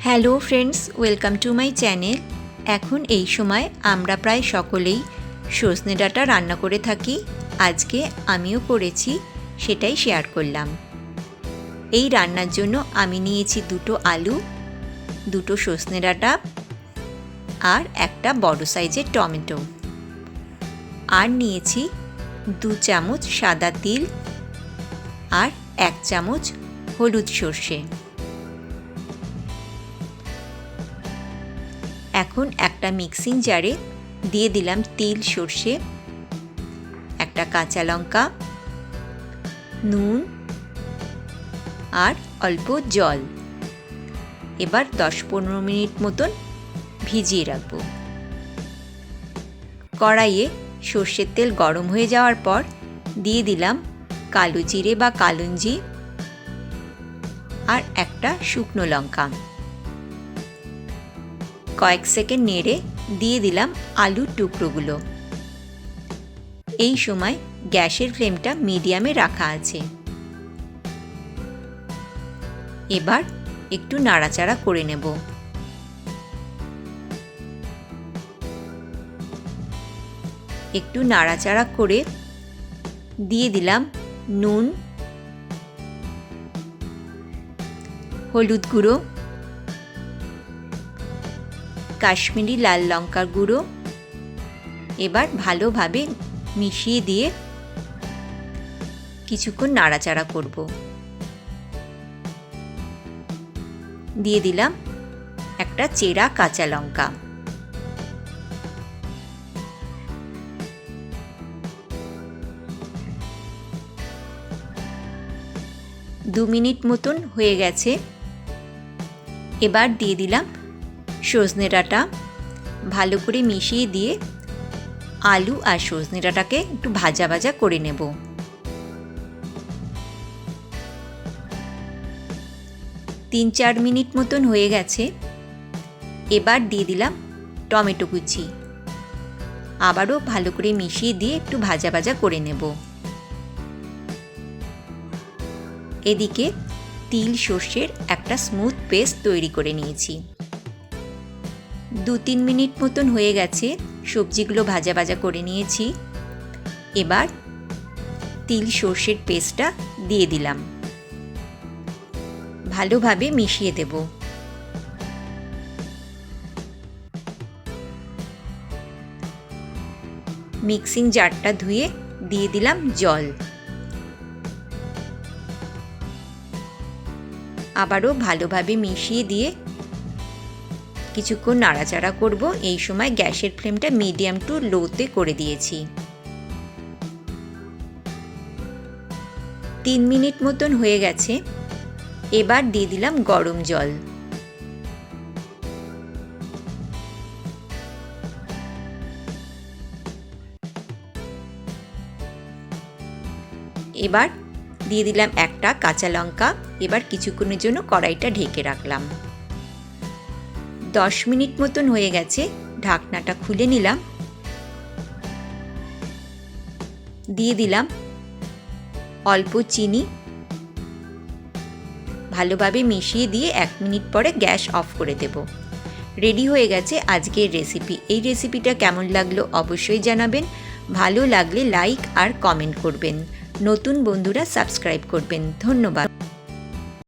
Hello friends, welcome to my channel. এখন এই সময় আমরা প্রায় সকলেই সজনে ডাঁটা রান্না করে থাকি। আজকে আমিও করেছি, সেটাই শেয়ার করলাম। এই রান্নার জন্য আমি নিয়েছি 2টো আলু, 2টো সজনে ডাঁটা আর একটা বড় সাইজের টমেটো। আর নিয়েছি 2 চামচ সাদা তিল আর 1 চামচ হলুদ সর্ষে। এখন একটা মিক্সিং জারে দিয়ে দিলাম তিল, সর্ষে, একটা কাঁচা লঙ্কা, নুন আর অল্প জল। এবার 10-15 মিনিট মতন ভিজিয়ে রাখব। কড়াইয়ে সর্ষের তেল গরম হয়ে যাওয়ার পর দিয়ে দিলাম কালো জিরে বা কালুঞ্জি আর একটা শুকনো লঙ্কা। কয়েক সেকেন্ড নেড়ে দিয়ে দিলাম আলুর টুকরোগুলো। এই সময় গ্যাসের ফ্লেমটা মিডিয়ামে রাখা আছে। এবার একটু নাড়াচাড়া করে নেব। একটু নাড়াচাড়া করে দিয়ে দিলাম নুন, হলুদ গুঁড়ো, কাশ্মীরি লাল লঙ্কার গুঁড়ো। এবার ভালোভাবে মিশিয়ে দিয়ে কিছুক্ষণ নাড়াচাড়া করব। দিয়ে দিলাম একটা চেরা কাঁচা লঙ্কা। দু মিনিট মতন হয়ে গেছে। এবার দিয়ে দিলাম সজনে ডাঁটা। ভালো করে মিশিয়ে দিয়ে আলু আর সজনে ডাঁটাকে একটু ভাজা ভাজা করে নেব। 3-4 মিনিট মতন হয়ে গেছে। এবার দিয়ে দিলাম টমেটো কুচি। আবারও ভালো করে মিশিয়ে দিয়ে একটু ভাজা ভাজা করে নেব। এদিকে তিল সর্ষের একটা স্মুথ পেস্ট তৈরি করে নিয়েছি। 2-3 মিনিট মতন হয়ে গেছে। সবজিগুলো ভাজা ভাজা করে নিয়েছি। এবার তিল সর্ষের পেস্টটা দিয়ে দিলাম। ভালোভাবে মিশিয়ে দেব। মিক্সিং জারটা ধুয়ে দিয়ে দিলাম জল। আবারও ভালোভাবে মিশিয়ে দিয়ে কিছুক্ষণ নাড়াচাড়া করব। এই সময় গ্যাসের ফ্লেমটা মিডিয়াম টু লোতে করে দিয়েছি। 3 মিনিট মতন হয়ে গেছে। এবার দিয়ে দিলাম গরম জল। এবার দিয়ে দিলাম একটা কাঁচা লঙ্কা। এবার কিছুক্ষণের জন্য কড়াইটা ঢেকে রাখলাম। 10 মিনিট মতন হয়ে গেছে। ঢাকনাটা খুলে নিলাম। দিয়ে দিলাম অল্প চিনি। ভালোভাবে মিশিয়ে দিয়ে 1 মিনিট পরে গ্যাস অফ করে দেব। রেডি হয়ে গেছে আজকের রেসিপি। এই রেসিপিটা কেমন লাগলো অবশ্যই জানাবেন। ভালো লাগলে লাইক আর কমেন্ট করবেন। নতুন বন্ধুরা সাবস্ক্রাইব করবেন। ধন্যবাদ।